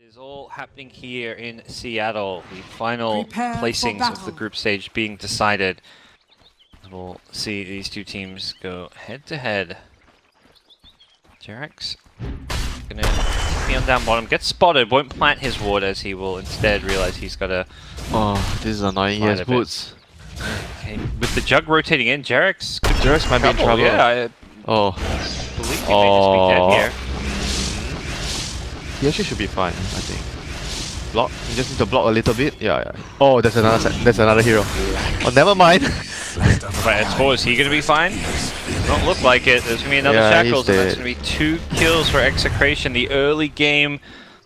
Is all happening here in Seattle. The final placings of the group stage being decided. We'll see these two teams go head to head. Jarek's gonna be on down bottom, gets spotted, won't plant his ward as he will instead realize he's got to. Oh, this is annoying. He has boots. Okay. With the jug rotating in, Jarek's might be in trouble. Yeah, I believe he may just be dead here. He actually should be fine, I think. Block. You just need to block a little bit. Yeah. Oh, there's another hero. Oh, never mind. But as far as he gonna be fine? Don't look like it. There's gonna be another Shackles, and that's gonna be 2 kills for EXECRATION. The early game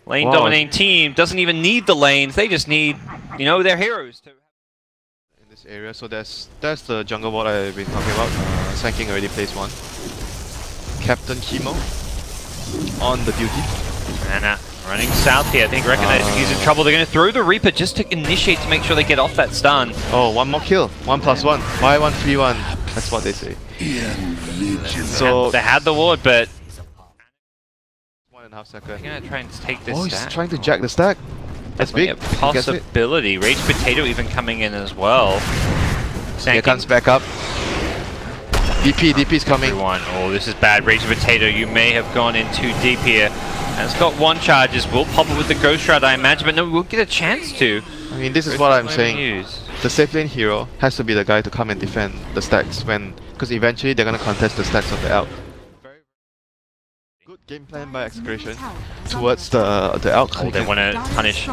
lane dominating team doesn't even need the lanes. They just need, you know, their heroes to. In this area, so that's the jungle bot I've been talking about. Sanking already placed one. Captain Chemo on the duty. And running south here, I think recognizing he's in trouble. They're going to throw the Reaper just to initiate to make sure they get off that stun. Oh, one more kill. 1+1. Buy 1, 3-1. That's what they say. So they had the ward, but 1.5 seconds. They're going to try and take this. Oh, stack. he's trying to jack the stack. That's big. A possibility. Rage Potato even coming in as well. Here comes back up. DP's coming. Oh, this is bad. Rage Potato, you may have gone in too deep here. And it's got 1 charges. We'll pop it with the Ghost Shroud, I imagine, but no, we'll get a chance to. I mean, this is what I'm saying. The safe lane hero has to be the guy to come and defend the stacks because eventually they're gonna contest the stacks of the Alch. Good game plan by EXECRATION towards the Alch. Oh, they want to punish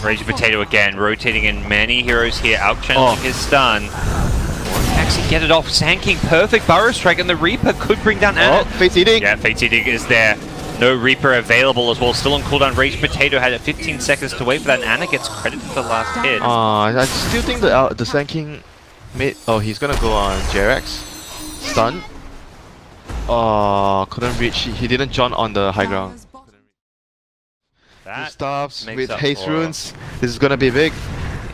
Rage Potato again, rotating in many heroes here. Alch channeling his stun. Actually get it off. Sanking, perfect Burrow Strike, and the Reaper could bring down Anna. Oh, Fate's Eating. Yeah, Fate's Eating is there. No Reaper available as well. Still on cooldown. Rage Potato had 15 seconds to wait for that, and Anna gets credit for the last hit. I still think the Sanking made. Oh, he's gonna go on Jarek's stun. Oh, couldn't reach. He didn't jump on the high ground. That stops with Haste Runes. This is gonna be big.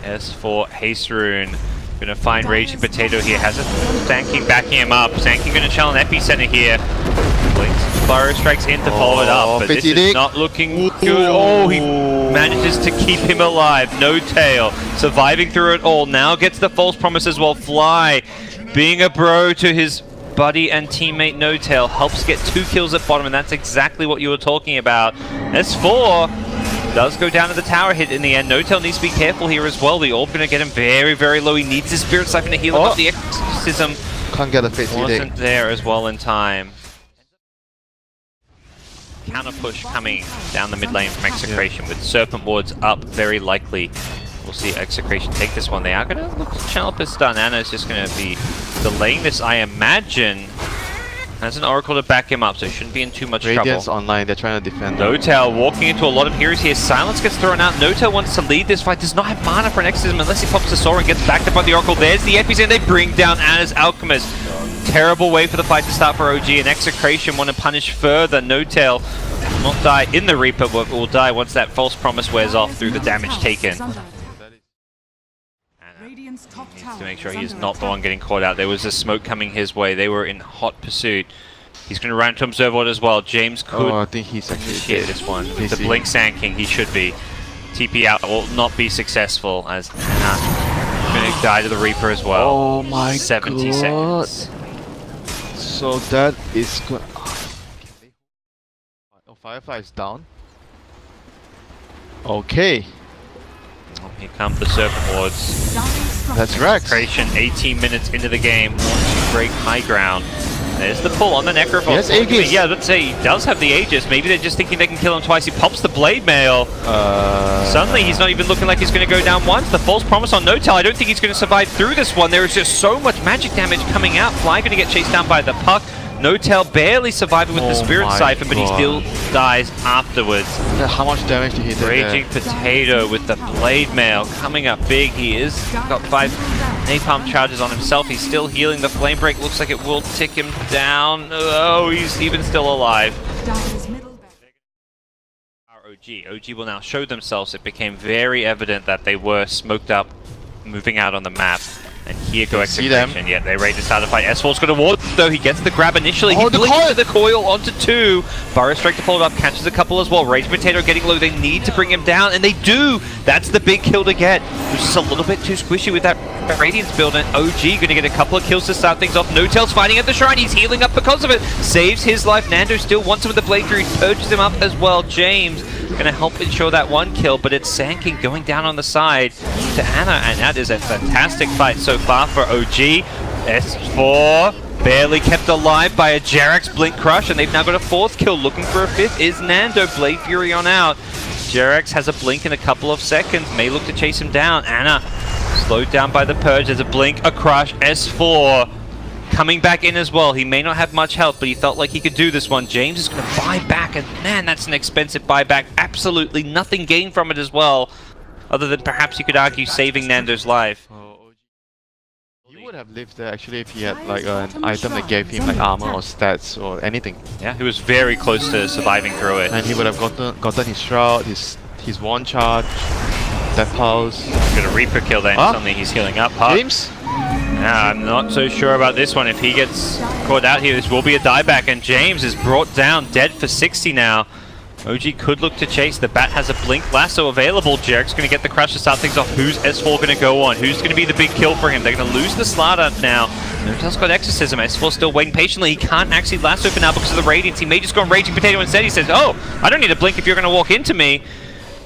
Yes, for Haste Rune. Gonna find Rage Potato here. Has a Sanking backing him up. Sanking gonna channel an epicenter here. Blinks, Burrow Strikes in to follow it up, but this is not looking good. Oh, he manages to keep him alive. No tail, surviving through it all. Now gets the false promise as well. Fly, being a bro to his buddy and teammate No Tail, helps get 2 kills at bottom, and that's exactly what you were talking about. S4 does go down to the tower hit in the end. No Tail needs to be careful here as well. The orb going to get him very, very low. He needs his Spirit Siphon to heal him up. The Exorcism can't get a Fate's Eating. Wasn't there as well in time. Counter push coming down the mid lane from EXECRATION with Serpent Wards up very likely. We'll see EXECRATION take this one. They are going to look to channel up a stun. Anna's just going to be delaying this, I imagine. Has an Oracle to back him up, so he shouldn't be in too much Radiant's trouble. Online, they're trying to defend. No Tail walking into a lot of heroes here. Silence gets thrown out. No Tail wants to lead this fight. Does not have mana for an Exorcism unless he pops the Sword and gets backed up by the Oracle. There's the Epis, and they bring down Anna's Alchemist. Terrible way for the fight to start for OG, and EXECRATION want to punish further. No Tail will not die in the Reaper, but will die once that false promise wears off through the damage taken. Needs to make sure he is not the one getting caught out. There was a smoke coming his way. They were in hot pursuit. He's going to run to Observe Ward as well. James could I think he's actually hit this one. With the Blink Sanking, he should be. TP out will not be successful as Anna going to die to the Reaper as well. Oh my 70 God. seconds. So that is good. Oh, Firefly is down. Okay. Here come the Serpent Wards. That's Rex. EXECRATION 18 minutes into the game. Want to break high ground. There's the pull on the Necrophos. Yes, Aegis. Yeah, let's say he does have the Aegis. Maybe they're just thinking they can kill him twice. He pops the Blade Mail. Suddenly he's not even looking like he's going to go down once. The false promise on No Tail. I don't think he's going to survive through this one. There is just so much magic damage coming out. Fly going to get chased down by the puck. No Tail barely surviving with the Spirit Siphon, but he still dies afterwards. How much damage did he do? Raging Potato with the Blade Mail coming up big. He is got 5 napalm charges on himself. He's still healing. The Flame Break looks like it will tick him down. Oh, he's even still alive. OG will now show themselves. It became very evident that they were smoked up, moving out on the map. And here go EXECRATION. Yeah, they're ready to start a fight. S4's going to ward. though. He gets the grab initially. He blinks the coil onto 2. Burrow Strike to follow it up, catches a couple as well. Rage Potato getting low. They need to bring him down, and they do. That's the big kill to get. Which is a little bit too squishy with that Radiance build, and OG going to get a couple of kills to start things off. No Tail's fighting at the shrine. He's healing up because of it. Saves his life. Nando still wants him with the blade through. He purges him up as well. James going to help ensure that 1 kill, but it's Sanking going down on the side to Ana, and that is a fantastic fight so far for OG. S4 barely kept alive by a Jerax Blink Crush, and they've now got a 4th kill. Looking for a 5th is Nando. Blade Fury on out. Jerax has a blink in a couple of seconds. May look to chase him down. Ana slowed down by the Purge. There's a blink, a crush. S4 coming back in as well. He may not have much health, but he felt like he could do this one. James is going to buy back, and man, that's an expensive buyback. Absolutely nothing gained from it as well, other than perhaps you could argue saving Nando's life. He would have lived there actually if he had like an item that gave him like armor or stats or anything. Yeah, he was very close to surviving through it. And he would have gotten his shroud, his wand charge, Death Pulse. Got a Reaper kill then, suddenly he's healing up. James? Yeah, I'm not so sure about this one. If he gets caught out here, this will be a dieback, and James is brought down dead for 60 now. OG could look to chase. The Bat has a Blink Lasso available. Jerax's going to get the crush to start things off. Who's S4 going to go on? Who's going to be the big kill for him? They're going to lose the Slaughter now. No-Tail's got Exorcism. S4 still waiting patiently. He can't actually lasso for now because of the Radiance. He may just go on Raging Potato instead. He says, oh, I don't need a Blink if you're going to walk into me.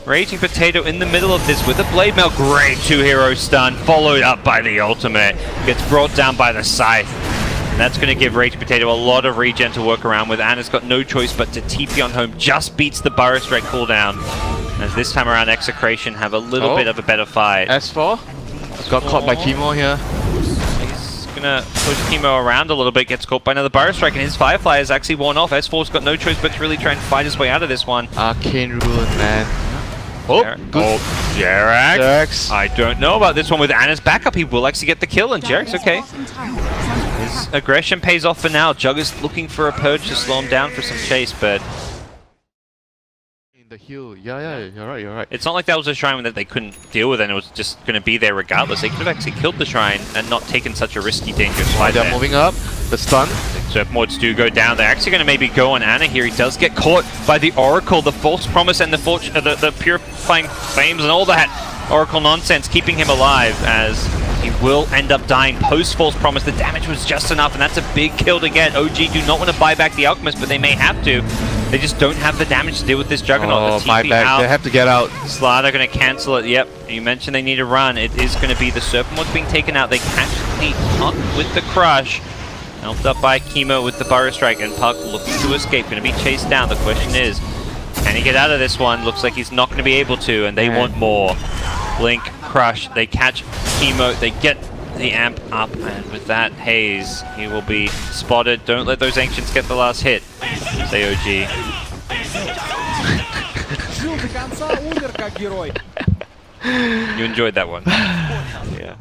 Raging Potato in the middle of this with a Blade Mail. Great 2-hero stun, followed up by the ultimate. Gets brought down by the Scythe. And that's going to give Raging Potato a lot of regen to work around with. Ana's got no choice but to TP on home. Just beats the Burrow Strike cooldown. As this time around, Execration have a little bit of a better fight. S4 got caught by Chemo here. He's going to push Chemo around a little bit. Gets caught by another Burrow Strike, and his Firefly is actually worn off. S4's got no choice but to really try and fight his way out of this one. Arcane Ruin, man. Oh, Jerax. I don't know about this one with Ana's backup. He will actually get the kill, and Jerax, okay. His aggression pays off for now. Jug is looking for a Purge to slow him down for some chase, but... In the heal, yeah, you're right. It's not like that was a shrine that they couldn't deal with and it was just going to be there regardless. They could have actually killed the shrine and not taken such a risky, dangerous fight They're moving up. The stun. Serp Mords do go down. They're actually going to maybe go on Ana here. He does get caught by the Oracle, the False Promise, and the Purifying Flames and all that Oracle nonsense, keeping him alive as he will end up dying post-False Promise. The damage was just enough, and that's a big kill to get. OG do not want to buy back the Alchemist, but they may have to. They just don't have the damage to deal with this Juggernaut. Oh, my bad. They have to get out. Slaughter going to cancel it. Yep, you mentioned they need a run. It is going to be the Serpent Mords being taken out. They catch the Puck with the Crush. Helped up by Chemo with the Burrow Strike, and Puck looking to escape. Going to be chased down. The question is, can he get out of this one? Looks like he's not going to be able to, and they want more. Blink, Crush. They catch Chemo. They get the amp up, and with that haze, he will be spotted. Don't let those Ancients get the last hit. Say OG. You enjoyed that one. Yeah.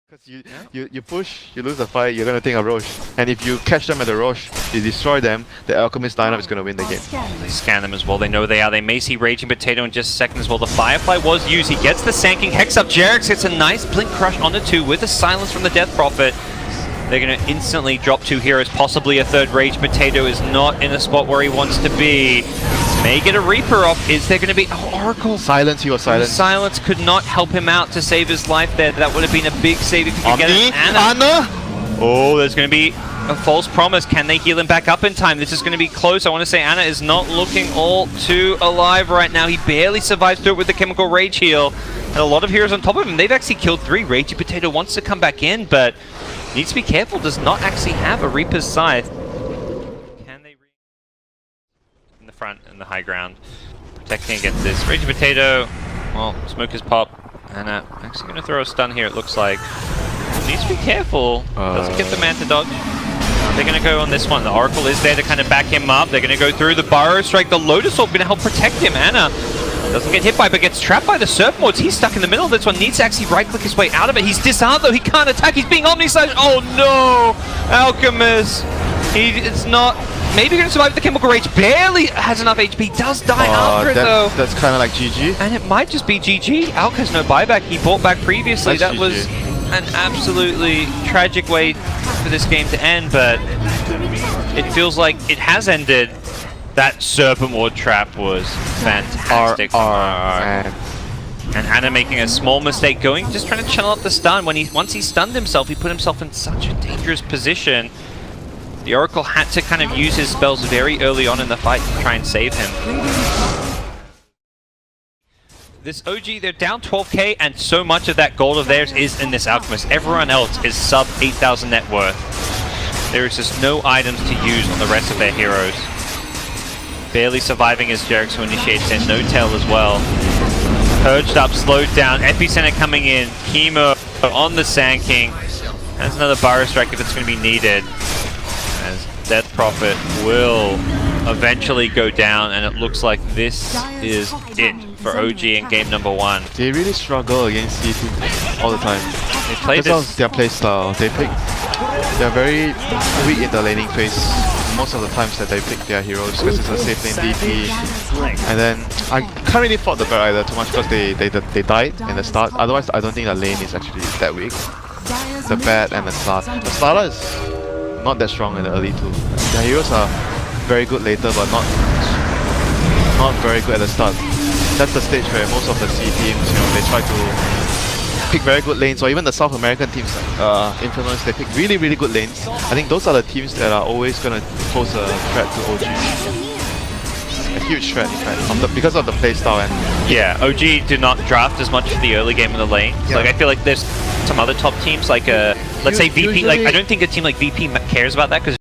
Because you push, you lose the fight, you're gonna think of Roche. And if you catch them at the Roche, you destroy them, the Alchemist lineup is gonna win the game. They scan them as well, they know they are. They may see Raging Potato in just a second as well. The Firefly was used, he gets the Sanking Hex up. Jerax gets a nice Blink Crush onto 2 with a Silence from the Death Prophet. They're going to instantly drop 2 heroes, possibly a third. Rage Potato is not in a spot where he wants to be. May get a Reaper off. Is there going to be... Oh, Oracle. Silence, he was silenced. Silence could not help him out to save his life there. That would have been a big save if you could get it. Ana! Oh, there's going to be a False Promise. Can they heal him back up in time? This is going to be close. I want to say Ana is not looking all too alive right now. He barely survives through it with the Chemical Rage heal. And a lot of heroes on top of him. They've actually killed 3. Ragey Potato wants to come back in, but needs to be careful. Does not actually have a Reaper's Scythe. Can they in the front, in the high ground, protecting against this. Ragey Potato, well, Smoker's pop. And actually going to throw a stun here, it looks like. Needs to be careful. Doesn't get the man to dodge. They're going to go on this one. The Oracle is there to kind of back him up. They're going to go through the Burrow Strike. The Lotus Orb going to help protect him. Ana doesn't get hit by, but gets trapped by the Serpent Mords. He's stuck in the middle of this one. Needs to actually right-click his way out of it. He's disarmed, though. He can't attack. He's being Omni-Slash. Oh, no! Alchemist. It's not... Maybe going to survive the Chemical Rage. Barely has enough HP. Does die after it, though. That's kind of like GG. And it might just be GG. Alk has no buyback. He bought back previously. That's that GG. was an absolutely tragic way for this game to end, but it feels like it has ended. That Serpent Ward trap was fantastic. And Anna making a small mistake just trying to channel up the stun. Once he stunned himself, he put himself in such a dangerous position. The Oracle had to kind of use his spells very early on in the fight to try and save him. This OG, they're down 12k, and so much of that gold of theirs is in this Alchemist. Everyone else is sub 8,000 net worth. There is just no items to use on the rest of their heroes. Barely surviving as Jericho initiates in, no tail as well. Purged up, slowed down, Epicenter coming in, Chemo on the Sand King. That's another Burrow Strike if it's going to be needed. As Death Prophet will eventually go down, and it looks like this is it for OG in game number 1. They really struggle against C teams all the time. They play this. Their play style. They're very weak in the laning phase most of the times that they pick their heroes because it's a safe lane DP. And then I can't really fault the Barret either too much because they died in the start. Otherwise, I don't think the lane is actually that weak. The Bat and the Starter. The Starter is not that strong in the early too. Their heroes are very good later, but not very good at the start. That's the stage where most of the C teams, they try to pick very good lanes, or even the South American teams like Infamous, they pick really, really good lanes. I think those are the teams that are always going to pose a threat to OG. A huge threat, in fact, because of the playstyle. And yeah, OG do not draft as much for the early game in the lane. Yeah. Like, I feel like there's some other top teams, like let's say VP. Like, I don't think a team like VP cares about that because